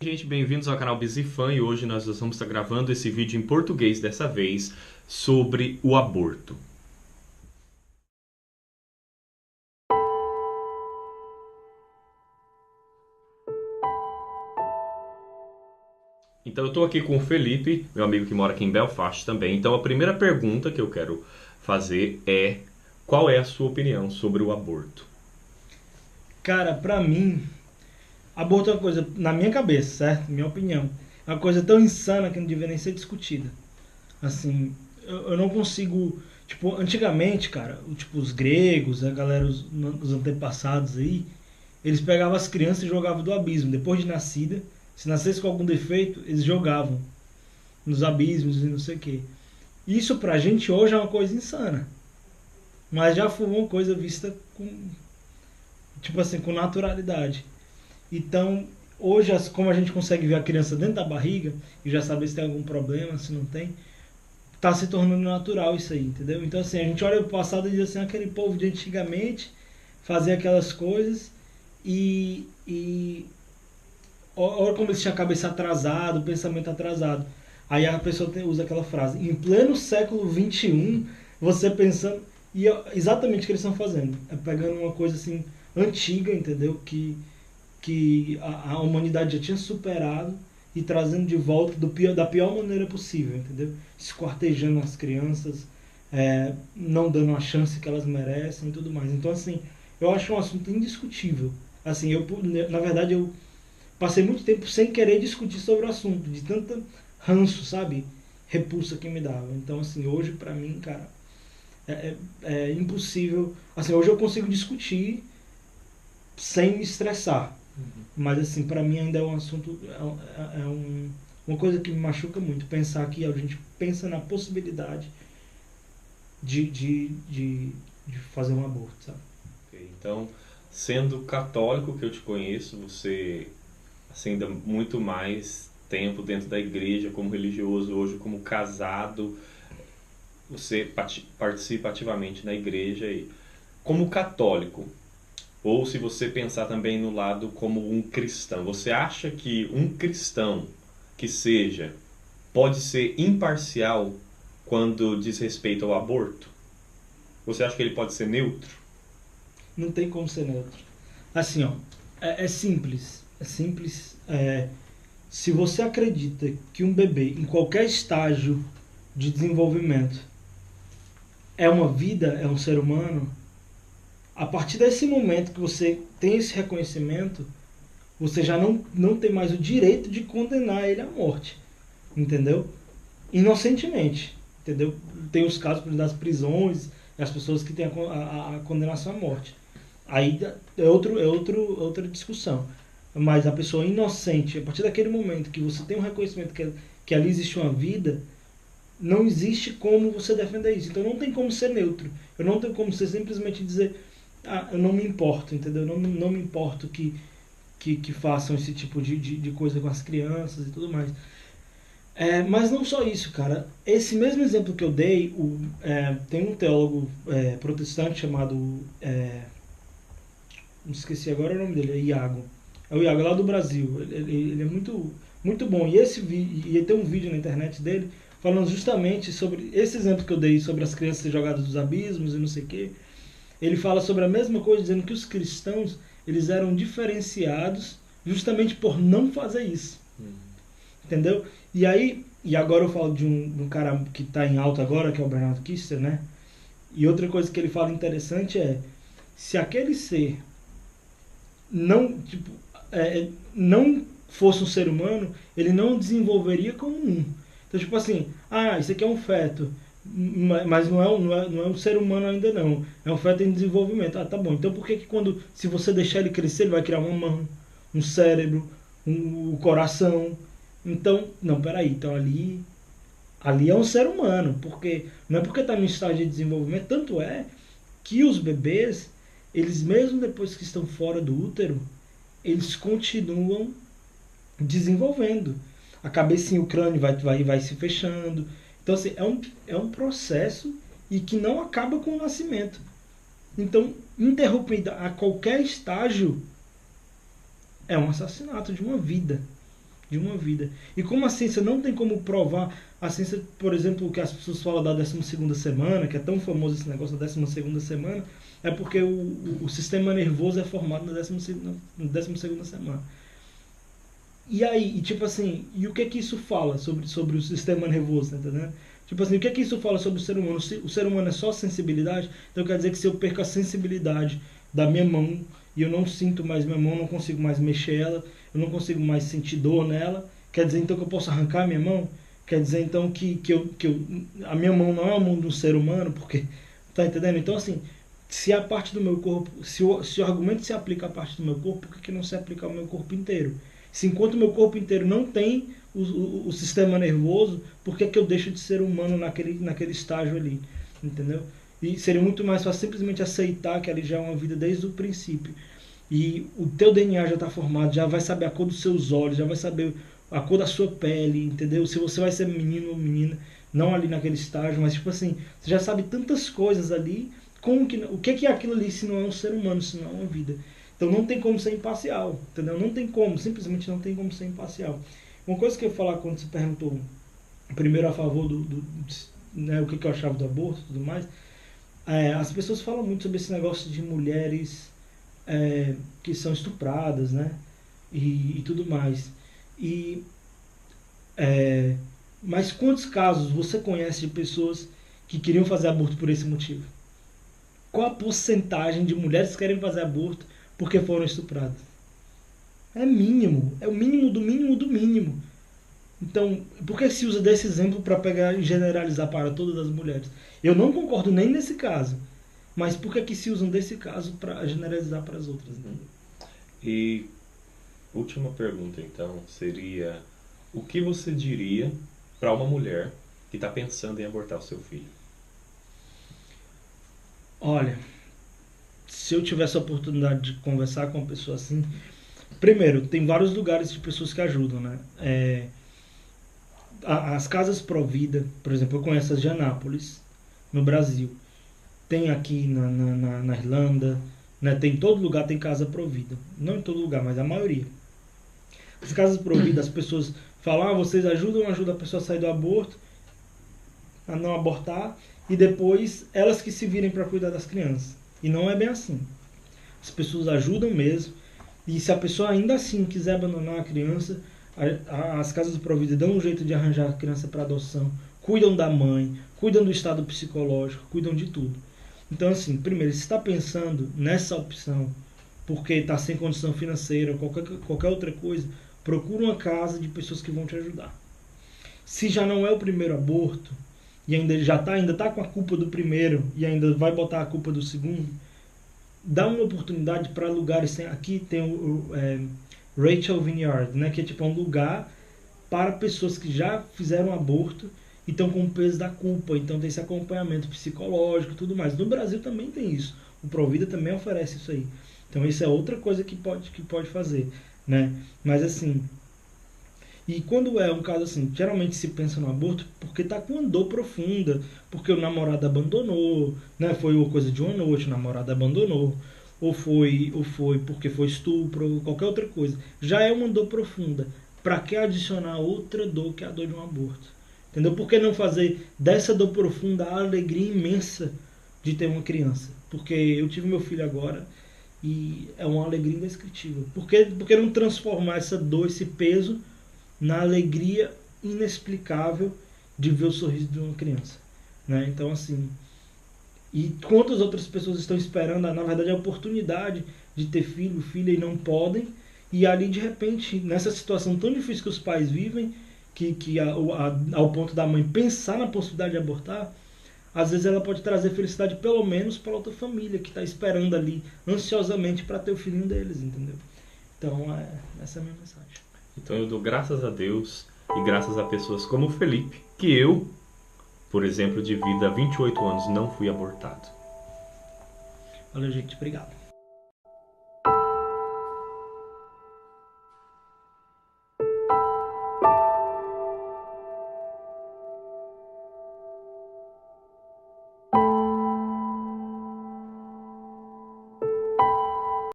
Gente, bem-vindos ao canal BusyFan e hoje nós vamos estar gravando esse vídeo em português dessa vez sobre o aborto. Então eu estou aqui com o Felipe, meu amigo que mora aqui em Belfast também. Então a primeira pergunta que eu quero fazer é: qual é a sua opinião sobre o aborto? Cara, pra mim, aborto é uma coisa, na minha cabeça, certo? Minha opinião. É uma coisa tão insana que não devia nem ser discutida. Assim, eu não consigo. Tipo, antigamente, cara, os gregos, a galera, os antepassados aí, eles pegavam as crianças e jogavam do abismo. Depois de nascida, se nascesse com algum defeito, eles jogavam nos abismos e não sei o quê. Isso pra gente hoje é uma coisa insana. Mas já foi uma coisa vista com, tipo assim, com naturalidade. Então, hoje, como a gente consegue ver a criança dentro da barriga e já saber se tem algum problema, se não tem, tá se tornando natural isso aí, entendeu? Então, assim, a gente olha pro passado e diz assim, aquele povo de antigamente fazia aquelas coisas e olha como eles tinham a cabeça atrasada, o pensamento atrasado. Aí a pessoa usa aquela frase, em pleno século XXI, você pensando, e é exatamente o que eles estão fazendo, é pegando uma coisa assim, antiga, entendeu? Que a humanidade já tinha superado e trazendo de volta da pior maneira possível, entendeu? Esquartejando as crianças, não dando a chance que elas merecem e tudo mais. Então, assim, eu acho um assunto indiscutível. Assim, na verdade, eu passei muito tempo sem querer discutir sobre o assunto, de tanta ranço, sabe? Repulsa que me dava. Então, assim, hoje, pra mim, cara, é impossível. Assim, hoje eu consigo discutir sem me estressar. Mas assim, pra mim ainda é um assunto, uma coisa que me machuca muito, pensar que a gente pensa na possibilidade de fazer um aborto, sabe? Ok, então, sendo católico que eu te conheço, você assim, ainda muito mais tempo dentro da igreja como religioso, hoje como casado, você participa ativamente na igreja e como católico, ou se você pensar também no lado como um cristão, você acha que um cristão que seja pode ser imparcial quando diz respeito ao aborto? Você acha que ele pode ser neutro? Não tem como ser neutro. Assim, ó, é simples. É simples. Se você acredita que um bebê, em qualquer estágio de desenvolvimento, é uma vida, é um ser humano, a partir desse momento que você tem esse reconhecimento, você já não tem mais o direito de condenar ele à morte. Entendeu? Inocentemente. Entendeu? Tem os casos das prisões e as pessoas que têm a condenação à morte. Aí outra discussão. Mas a pessoa inocente, a partir daquele momento que você tem um reconhecimento que ali existe uma vida, não existe como você defender isso. Então não tem como ser neutro. Eu não tenho como ser simplesmente dizer, eu não me importo, entendeu? Não me importo que façam esse tipo de coisa com as crianças e tudo mais. Mas não só isso, cara. Esse mesmo exemplo que eu dei, tem um teólogo protestante chamado. Não esqueci agora o nome dele, é Iago. É o Iago lá do Brasil. Ele é muito, muito bom. E tem um vídeo na internet dele falando justamente sobre esse exemplo que eu dei sobre as crianças ser jogadas dos abismos e não sei o quê. Ele fala sobre a mesma coisa, dizendo que os cristãos eles eram diferenciados justamente por não fazer isso. Entendeu? E agora eu falo de um cara que está em alta agora, que é o Bernardo Kister, né? E outra coisa que ele fala interessante é, se aquele ser não, não fosse um ser humano, ele não desenvolveria como um. Então, tipo assim, isso aqui é um feto, mas não é um ser humano ainda não. É um feto em desenvolvimento. Tá bom. Então por que se você deixar ele crescer, ele vai criar uma mão, um cérebro, um coração? Então, não, peraí, então ali é um ser humano, porque não é porque está no estágio de desenvolvimento, tanto é que os bebês, eles mesmo depois que estão fora do útero, eles continuam desenvolvendo. A cabecinha, o crânio vai se fechando. Então, assim, é um processo e que não acaba com o nascimento. Então, interrompida a qualquer estágio é um assassinato de uma vida. de uma vida. E como a ciência não tem como provar, a ciência, por exemplo, que as pessoas falam da 12ª semana, que é tão famoso esse negócio da 12ª semana, é porque o sistema nervoso é formado na 12ª semana. E aí, e tipo assim, e o que é que isso fala sobre o sistema nervoso, tá entendendo? Tipo assim, o que é que isso fala sobre o ser humano? O ser humano é só sensibilidade? Então quer dizer que se eu perco a sensibilidade da minha mão e eu não sinto mais minha mão, não consigo mais mexer ela, eu não consigo mais sentir dor nela, quer dizer então que eu posso arrancar a minha mão? Quer dizer então que a minha mão não é a mão de um ser humano, porque, tá entendendo? Então assim, se a parte do meu corpo, se o argumento se aplica à parte do meu corpo, por que não se aplica ao meu corpo inteiro? Se enquanto o meu corpo inteiro não tem o sistema nervoso, por que eu deixo de ser humano naquele estágio ali? Entendeu? E seria muito mais fácil simplesmente aceitar que ali já é uma vida desde o princípio. E o teu DNA já está formado, já vai saber a cor dos seus olhos, já vai saber a cor da sua pele, entendeu? Se você vai ser menino ou menina, não ali naquele estágio, mas tipo assim, você já sabe tantas coisas ali, o que é aquilo ali se não é um ser humano, se não é uma vida? Então não tem como ser imparcial, entendeu? Não tem como, simplesmente não tem como ser imparcial. Uma coisa que eu ia falar quando você perguntou primeiro a favor né, o que eu achava do aborto e tudo mais, as pessoas falam muito sobre esse negócio de mulheres que são estupradas, né? E tudo mais. Mas quantos casos você conhece de pessoas que queriam fazer aborto por esse motivo? Qual a porcentagem de mulheres que querem fazer aborto porque foram estupradas? É mínimo. É o mínimo do mínimo do mínimo. Então, por que se usa desse exemplo para pegar e generalizar para todas as mulheres? Eu não concordo nem nesse caso. Mas por que se usam desse caso para generalizar para as outras? Né? E última pergunta, então, seria: o que você diria para uma mulher que está pensando em abortar o seu filho? Olha, se eu tivesse a oportunidade de conversar com uma pessoa assim, primeiro, tem vários lugares de pessoas que ajudam, né? As casas Provida, por exemplo, eu conheço as de Anápolis, no Brasil. Tem aqui na Irlanda, né? Tem em todo lugar tem casa Provida. Não em todo lugar, mas a maioria. As casas Provida, as pessoas falam, vocês ajudam a pessoa a sair do aborto, a não abortar, e depois elas que se virem para cuidar das crianças. E não é bem assim. As pessoas ajudam mesmo, e se a pessoa ainda assim quiser abandonar a criança, as casas Provida dão um jeito de arranjar a criança para adoção, cuidam da mãe, cuidam do estado psicológico, cuidam de tudo. Então, assim, primeiro, se está pensando nessa opção porque está sem condição financeira ou qualquer outra coisa, procura uma casa de pessoas que vão te ajudar. Se já não é o primeiro aborto, e ainda tá com a culpa do primeiro, e ainda vai botar a culpa do segundo, dá uma oportunidade para lugares. Aqui tem o Rachel Vineyard, né, que é tipo um lugar para pessoas que já fizeram aborto e estão com o peso da culpa, então tem esse acompanhamento psicológico e tudo mais. No Brasil também tem isso, o Provida também oferece isso aí. Então isso é outra coisa que pode fazer, né? Mas assim, e quando é um caso assim, geralmente se pensa no aborto porque tá com uma dor profunda, porque o namorado abandonou, né? Foi uma coisa de uma noite, o namorado abandonou, ou foi porque foi estupro, ou qualquer outra coisa. Já é uma dor profunda. Para que adicionar outra dor que é a dor de um aborto? Entendeu? Por que não fazer dessa dor profunda a alegria imensa de ter uma criança? Porque eu tive meu filho agora e é uma alegria indescritível. Por que não transformar essa dor, esse peso, na alegria inexplicável de ver o sorriso de uma criança? Né? Então, assim, e quantas outras pessoas estão esperando, na verdade, a oportunidade de ter filho, filha e não podem, e ali, de repente, nessa situação tão difícil que os pais vivem, ao ponto da mãe pensar na possibilidade de abortar, às vezes ela pode trazer felicidade pelo menos para outra família que está esperando ali ansiosamente para ter o filhinho deles, entendeu? Então essa é a minha mensagem. Então eu dou graças a Deus e graças a pessoas como o Felipe, que eu, por exemplo, de vida há 28 anos não fui abortado. Valeu, gente, obrigado.